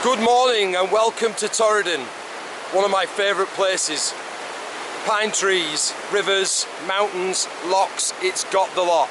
Good morning and welcome to Torridon, one of my favourite places. Pine trees, rivers, mountains, lochs, it's got the lot.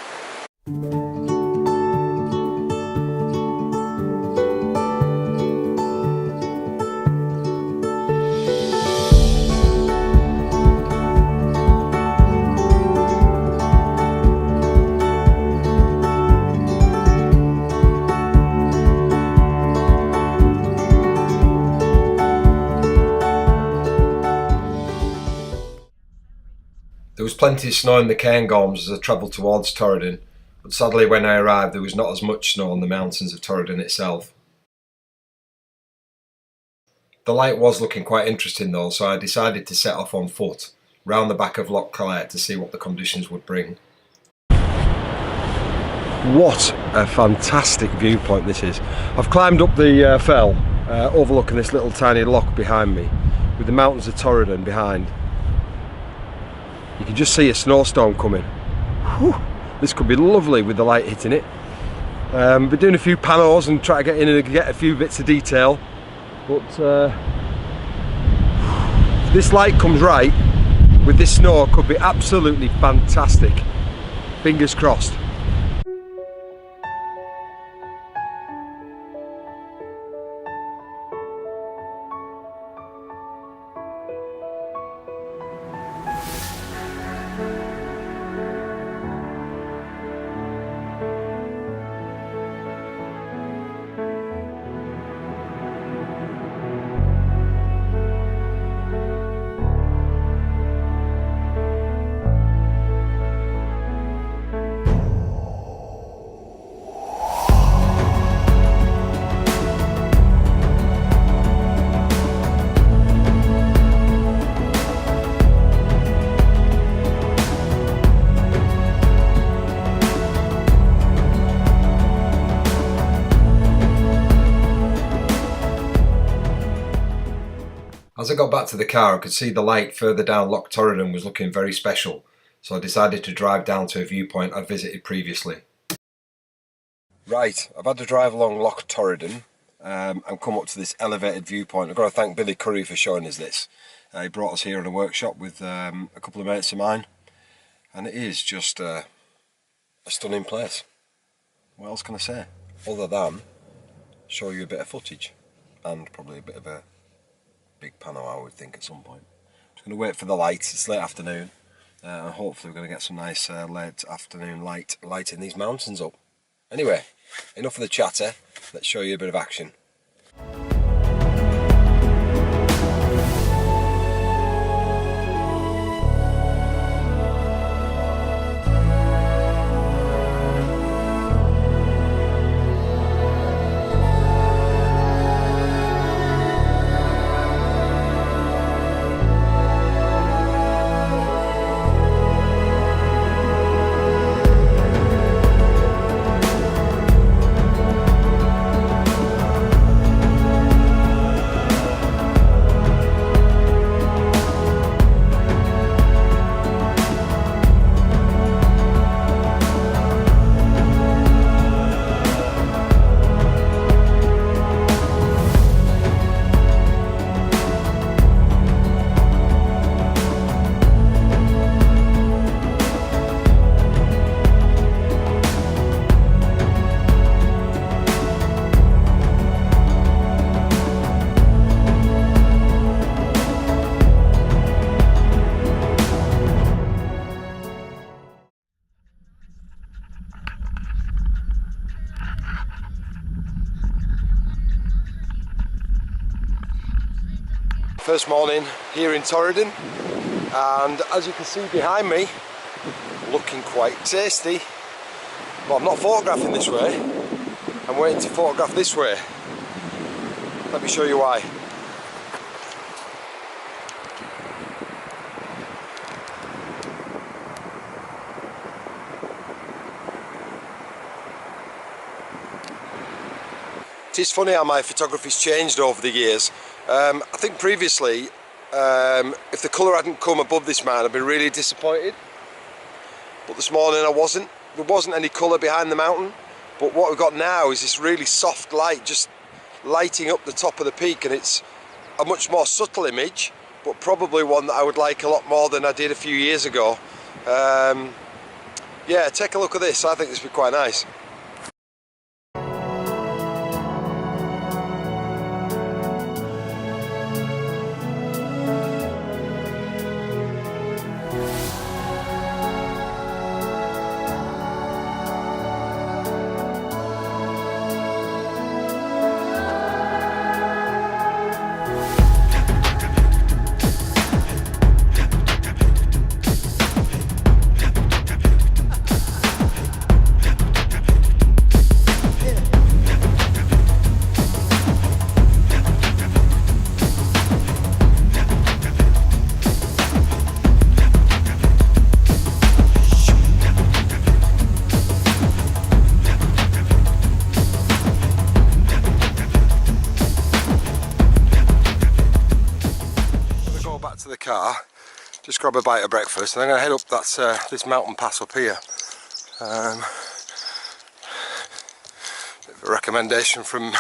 There was plenty of snow in the Cairngorms as I travelled towards Torridon, but sadly when I arrived there was not as much snow on the mountains of Torridon itself. The light was looking quite interesting though, so I decided to set off on foot, round the back of Loch Clare to see what the conditions would bring. What a fantastic viewpoint this is. I've climbed up the fell, overlooking this little tiny loch behind me, with the mountains of Torridon behind. You can just see a snowstorm coming. Whew, this could be lovely with the light hitting it. Been doing a few panos and try to get in and get a few bits of detail, but if this light comes right with this snow, it could be absolutely fantastic. Fingers crossed. As I got back to the car, I could see the light further down Loch Torridon was looking very special, so I decided to drive down to a viewpoint I'd visited previously. Right, I've had to drive along Loch Torridon and come up to this elevated viewpoint. I've got to thank Billy Curry for showing us this. He brought us here in a workshop with a couple of mates of mine, and it is just a stunning place. What else can I say? Other than show you a bit of footage and probably a bit of a big pano, I would think, at some point. Just going to wait for the light. It's late afternoon, and hopefully we're going to get some nice late afternoon lighting these mountains up. Anyway, enough of the chatter. Let's show you a bit of action. First morning here in Torridon, and as you can see behind me, looking quite tasty. But I'm not photographing this way, I'm waiting to photograph this way. Let me show you why. It is funny how my photography's changed over the years. I think previously, if the colour hadn't come above this mountain, I'd been really disappointed. But this morning I wasn't. There wasn't any colour behind the mountain. But what we've got now is this really soft light just lighting up the top of the peak, and it's a much more subtle image, but probably one that I would like a lot more than I did a few years ago. Yeah, take a look at this. I think this would be quite nice. To the car, just grab a bite of breakfast, and I'm going to head up that this mountain pass up here. Bit of a recommendation from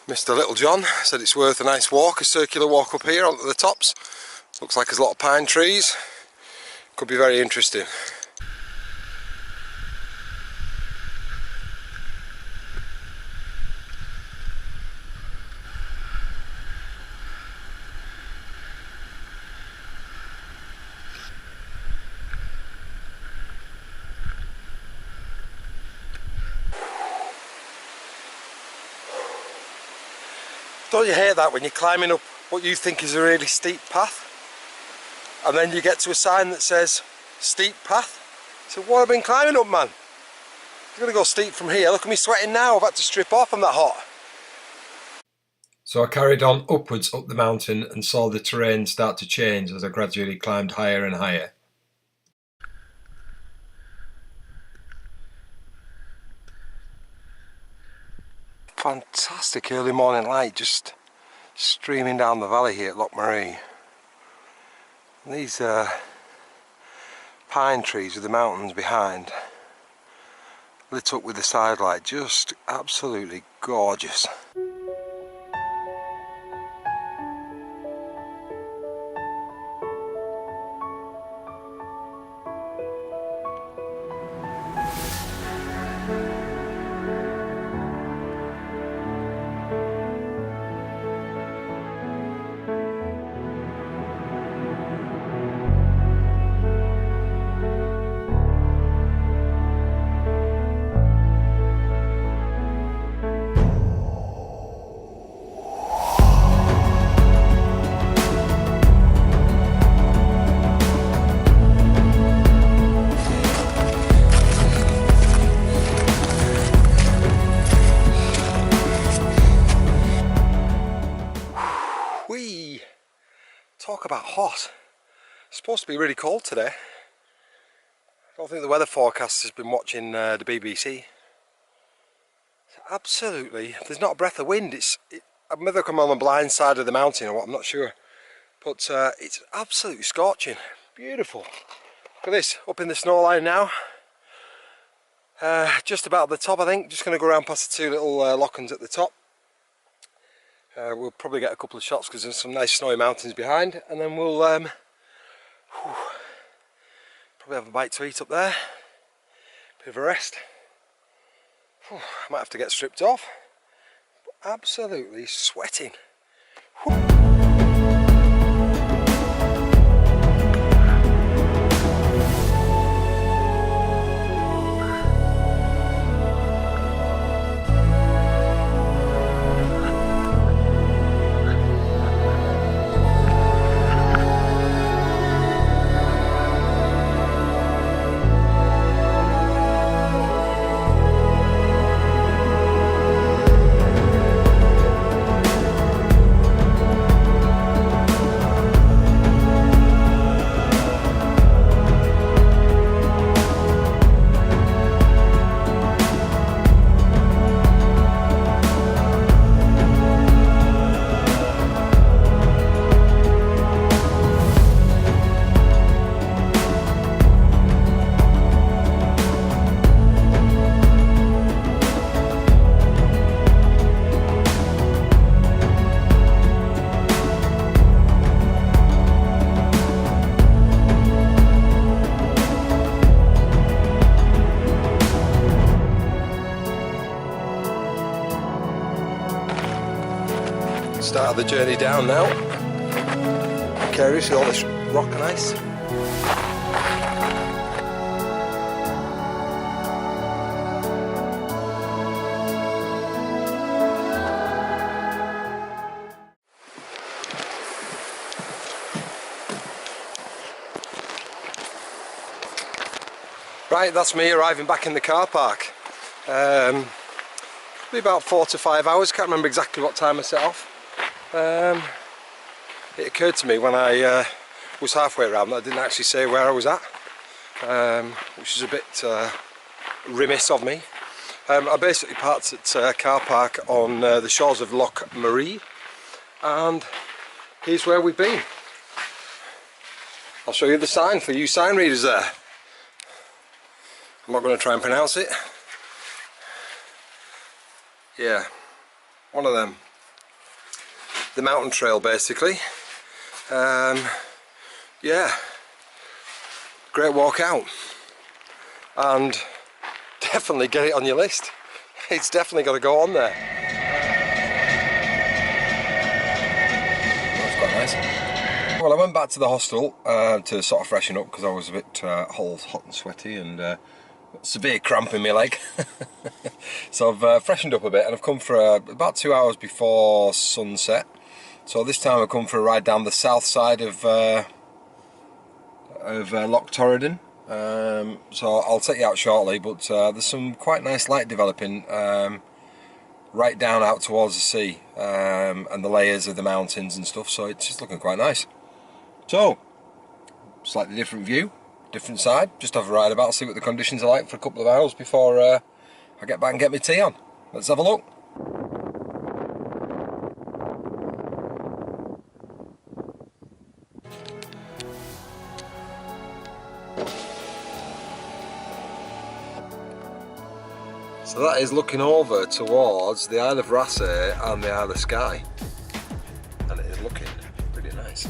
Mr. Littlejohn. Said it's worth a nice walk, a circular walk up here onto the tops. Looks like there's a lot of pine trees. Could be very interesting. Don't you hate that when you're climbing up what you think is a really steep path, and then you get to a sign that says steep path? So what have I been climbing up, man? I'm gonna go steep from here. Look at me sweating now. I've had to strip off, I'm that hot. So I carried on upwards up the mountain and saw the terrain start to change as I gradually climbed higher and higher. Fantastic early morning light just streaming down the valley here at Loch Maree. These pine trees with the mountains behind, lit up with the side light, just absolutely gorgeous. Talk about hot. It's supposed to be really cold today. I don't think the weather forecast has been watching the BBC. It's absolutely, there's not a breath of wind. I'm whether I'm on the blind side of the mountain or what, I'm not sure. But it's absolutely scorching. Beautiful. Look at this, up in the snow line now. Just about at the top, I think. Just going to go around past the two little lochans at the top. We'll probably get a couple of shots because there's some nice snowy mountains behind, and then we'll probably have a bite to eat up there, bit of a rest. I might have to get stripped off, but absolutely sweating. Start the journey down now. Curious with all this rock and ice. Right, that's me arriving back in the car park. Probably about 4 to 5 hours, can't remember exactly what time I set off. It occurred to me when I was halfway around that I didn't actually say where I was at, which is a bit remiss of me. I basically parked at a car park on the shores of Loch Marie, and here's where we've been. I'll show you the sign for you sign readers there. I'm not going to try and pronounce it. Yeah, one of them. The mountain trail basically. Yeah, great walk out, and definitely get it on your list. It's definitely got to go on there. That's quite nice. Well, I went back to the hostel to sort of freshen up because I was a bit hot and sweaty and severe cramp in my leg. So I've freshened up a bit and I've come for about 2 hours before sunset. So this time I've come for a ride down the south side of Loch Torridon. So I'll take you out shortly, but there's some quite nice light developing right down out towards the sea, and the layers of the mountains and stuff, so it's just looking quite nice. So, slightly different view, different side, just have a ride about, see what the conditions are like for a couple of hours before I get back and get my tea on. Let's have a look. So that is looking over towards the Isle of Raasay and the Isle of Skye, and it is looking pretty nice.